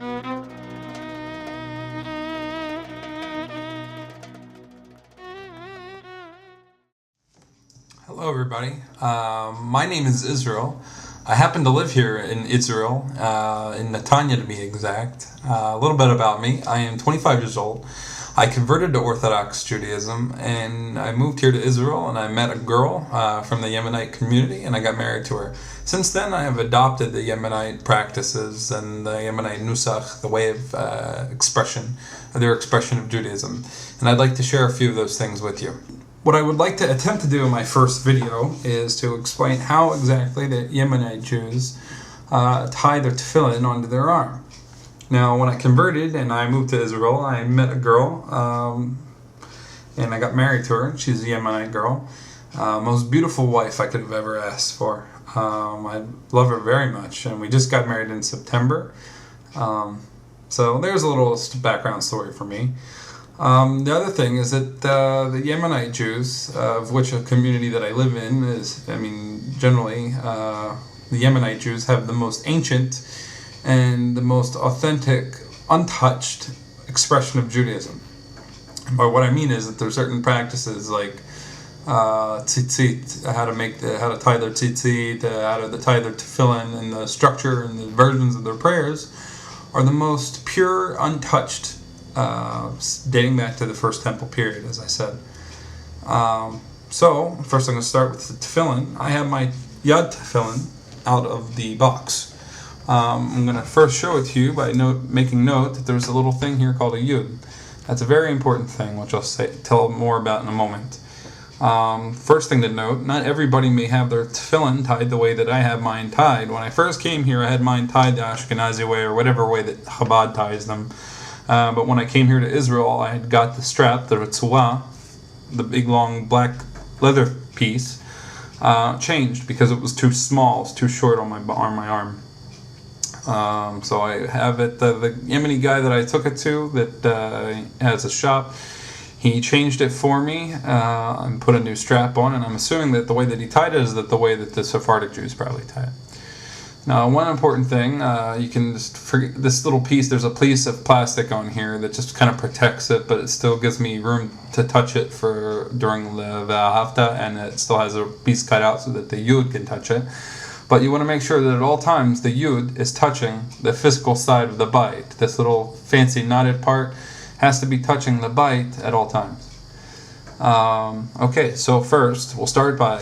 Hello everybody, my name is Israel. I happen to live here in Israel, in Netanya to be exact. A little bit about me: I am 25 years old. I converted to Orthodox Judaism and I moved here to Israel, and I met a girl from the Yemenite community and I got married to her. Since then I have adopted the Yemenite practices and the Yemenite nusach, the way of expression, their expression of Judaism. And I'd like to share a few of those things with you. What I would like to attempt to do in my first video is to explain how exactly the Yemenite Jews tie their tefillin onto their arm. Now, when I converted and I moved to Israel, I met a girl and I got married to her. She's a Yemenite girl. Most beautiful wife I could have ever asked for. I love her very much, and we just got married in September. So there's a little background story for me. The other thing is that the Yemenite Jews, of which a community that I live in is, generally, the Yemenite Jews have the most ancient and the most authentic, untouched expression of Judaism. But what I mean is that there are certain practices like tzitzit, how to tie their tzitzit, how to tie their tefillin, and the structure and the versions of their prayers are the most pure, untouched, dating back to the first temple period, as I said. So, first I'm going to start with the tefillin. I have my yad tefillin out of the box. I'm going to first show it to you by making note that there's a little thing here called a yud. That's a very important thing, which I'll tell more about in a moment. First thing to note, not everybody may have their tefillin tied the way that I have mine tied. When I first came here, I had mine tied the Ashkenazi way, or whatever way that Chabad ties them. But when I came here to Israel, I had got the strap, the ritzuah, the big long black leather piece, changed because it was too small, it's too short on my arm. So I have it, the Yemeni guy that I took it to, that has a shop, he changed it for me and put a new strap on, and I'm assuming that the way that he tied it is the way that the Sephardic Jews probably tie it. Now, one important thing, you can just forget this little piece. There's a piece of plastic on here that just kind of protects it, but it still gives me room to touch it during the V'ahavta, and it still has a piece cut out so that the Yud can touch it. But you want to make sure that at all times the Yud is touching the physical side of the bite. This little fancy knotted part has to be touching the bite at all times. Okay, so first we'll start by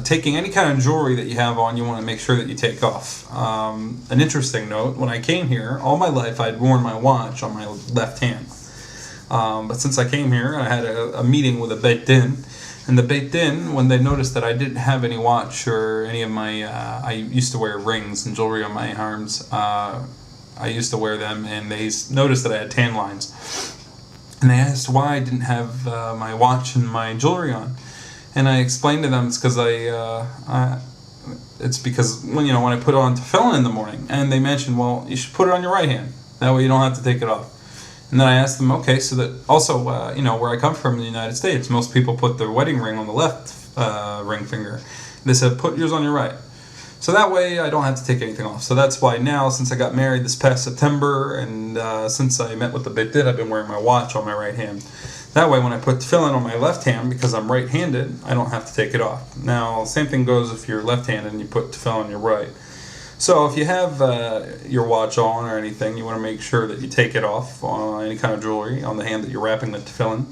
taking any kind of jewelry that you have on. You want to make sure that you take off. An interesting note: when I came here, all my life I'd worn my watch on my left hand. But since I came here, I had a meeting with a Beit Din, and the Beit Din, when they noticed that I didn't have any watch or any of my, I used to wear rings and jewelry on my arms. I used to wear them, and they noticed that I had tan lines. And they asked why I didn't have my watch and my jewelry on, and I explained to them it's because it's because when I put on tefillin in the morning, and they mentioned, well, you should put it on your right hand, that way you don't have to take it off. And then I asked them, okay, so that also where I come from in the United States, most people put their wedding ring on the left ring finger. They said, put yours on your right. So that way I don't have to take anything off. So that's why now, since I got married this past September, and since I met with the Beit Din, I've been wearing my watch on my right hand. That way when I put tefillin on my left hand, because I'm right-handed, I don't have to take it off. Now, same thing goes if you're left-handed and you put tefillin on your right. So if you have your watch on or anything, you want to make sure that you take it off on any kind of jewelry on the hand that you're wrapping the tefillin.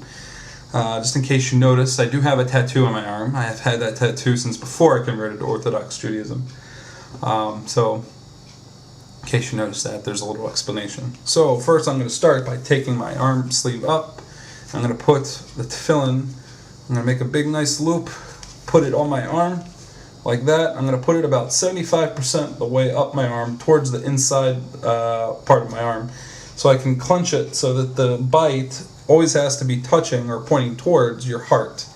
Just in case you notice, I do have a tattoo on my arm. I have had that tattoo since before I converted to Orthodox Judaism. So, in case you notice that, there's a little explanation. So, first I'm going to start by taking my arm sleeve up. I'm going to put the tefillin, I'm going to make a big nice loop, put it on my arm, like that. I'm going to put it about 75% the way up my arm, towards the inside part of my arm, so I can clench it so that the bite always has to be touching or pointing towards your heart.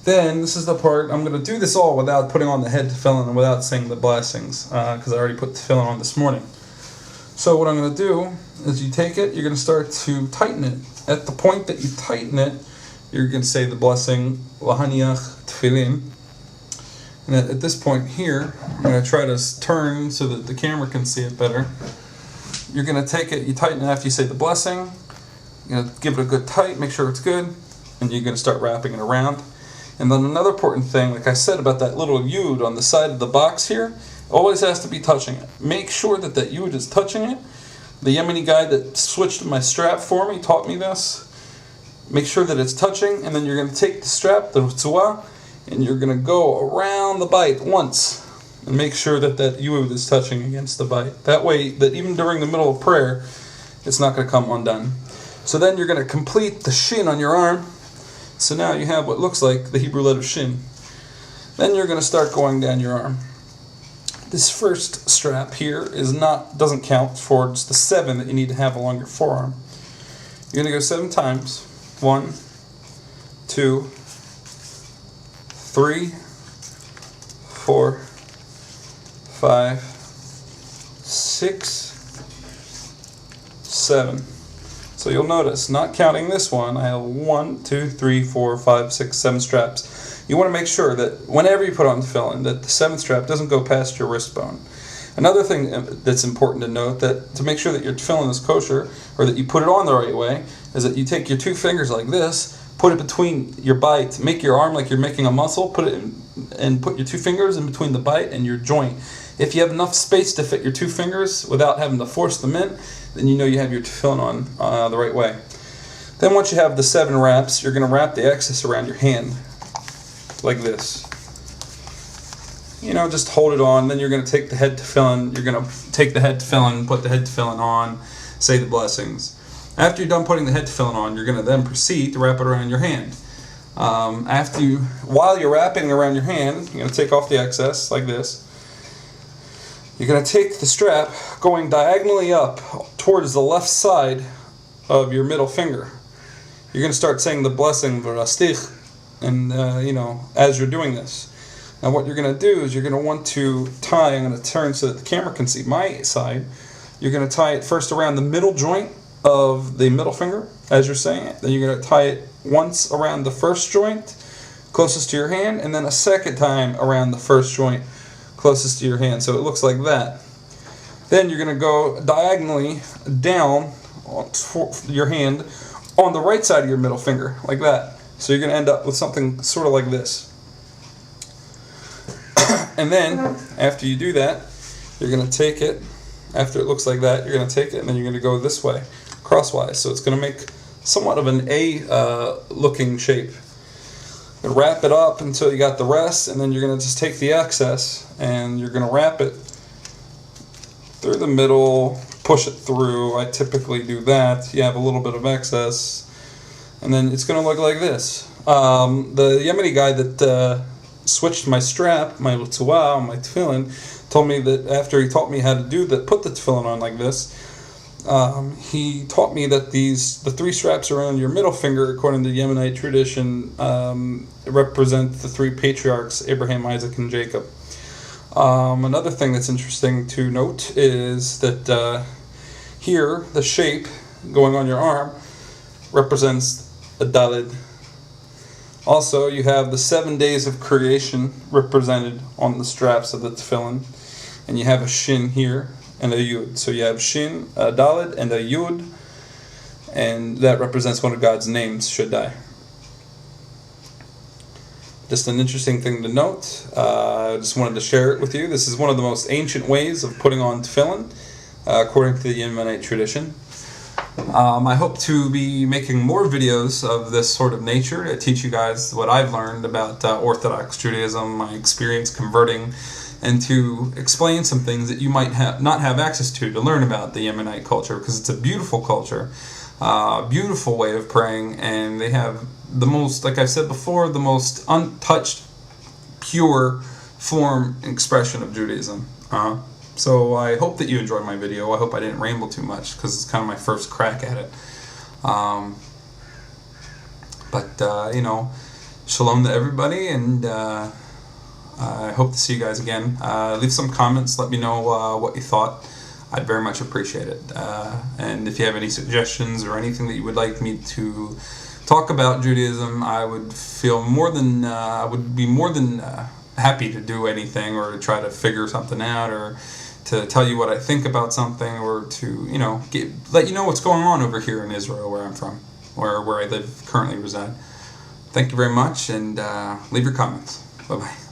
Then, this is the part, I'm going to do this all without putting on the head tefillin and without saying the blessings, because I already put tefillin on this morning. So what I'm going to do is you take it, you're going to start to tighten it. At the point that you tighten it, you're going to say the blessing, Lahaniach Tefillin. And at this point here, I'm going to try to turn so that the camera can see it better. you're going to take it, you tighten it after you say the blessing. You're going to give it a good tight, make sure it's good, and you're going to start wrapping it around. And then another important thing, like I said about that little yud on the side of the box here, always has to be touching it. Make sure that that yud is touching it. The Yemeni guy that switched my strap for me taught me this. Make sure that it's touching, and then you're going to take the strap, the tzua, and you're going to go around the bite once. And make sure that that yud is touching against the bite. That way, that even during the middle of prayer, it's not going to come undone. So then you're going to complete the shin on your arm. So now you have what looks like the Hebrew letter shin. Then you're going to start going down your arm. This first strap here doesn't count for just the 7 that you need to have along your forearm. You're going to go 7 times. 1, 2, 3, 4, 5, 6, 7. So you'll notice, not counting this one, I have 1, 2, 3, 4, 5, 6, 7 straps. You want to make sure that whenever you put on tefillin, that the 7th strap doesn't go past your wrist bone. Another thing that's important to note, that to make sure that your tefillin is kosher, or that you put it on the right way, is that you take your 2 fingers like this, put it between your bite, make your arm like you're making a muscle, put it in, and put your 2 fingers in between the bite and your joint. If you have enough space to fit your 2 fingers without having to force them in, then you know you have your tefillin on the right way. Then once you have the 7 wraps, you're going to wrap the excess around your hand, like this. You know, just hold it on. Then you're going to take the head tefillin. You're going to take the head tefillin, put the head tefillin on, say the blessings. After you're done putting the head tefillin on, you're going to then proceed to wrap it around your hand. While you're wrapping around your hand, you're going to take off the excess like this. You're going to take the strap going diagonally up towards the left side of your middle finger. You're going to start saying the blessing, v'rastich, and as you're doing this. Now what you're going to do is you're going to want to tie, I'm going to turn so that the camera can see my side. You're going to tie it first around the middle joint of the middle finger as you're saying it. Then you're going to tie it once around the first joint closest to your hand, and then a second time around the first joint closest to your hand. So it looks like that. Then you're going to go diagonally down your hand on the right side of your middle finger, like that. So you're going to end up with something sort of like this. And then, after you do that, you're going to take it, after it looks like that, you're going to take it and then you're going to go this way, crosswise. So it's going to make somewhat of an A-looking shape. And wrap it up until you got the rest, and then you're going to just take the excess and you're going to wrap it through the middle, push it through. I typically do that. You have a little bit of excess, and then it's going to look like this. The Yemeni guy that switched my strap, my tzua, my tefillin, told me that after he taught me how to do that, put the tefillin on like this, he taught me that the 3 straps around your middle finger, according to the Yemenite tradition, represent the 3 patriarchs, Abraham, Isaac, and Jacob. Another thing that's interesting to note is that here, the shape going on your arm represents a dalid. Also, you have the 7 days of creation represented on the straps of the tefillin, and you have a shin here and a yud. So you have shin, a dalid, and a yud, and that represents one of God's names, Shaddai. Just an interesting thing to note. I just wanted to share it with you. This is one of the most ancient ways of putting on tefillin, according to the Yemenite tradition. I hope to be making more videos of this sort of nature to teach you guys what I've learned about Orthodox Judaism, my experience converting, and to explain some things that you might not have access to learn about the Yemenite culture, because it's a beautiful culture, beautiful way of praying, and they have the most, like I've said before, the most untouched, pure form and expression of Judaism. So I hope that you enjoyed my video. I hope I didn't ramble too much, because it's kind of my first crack at it. Shalom to everybody, and I hope to see you guys again. Leave some comments. Let me know what you thought. I'd very much appreciate it. And if you have any suggestions or anything that you would like me to talk about Judaism, I would be more than happy to do anything, or to try to figure something out, or to tell you what I think about something, or to let you know what's going on over here in Israel, where I'm from, or where I currently reside. Thank you very much, and leave your comments. Bye bye.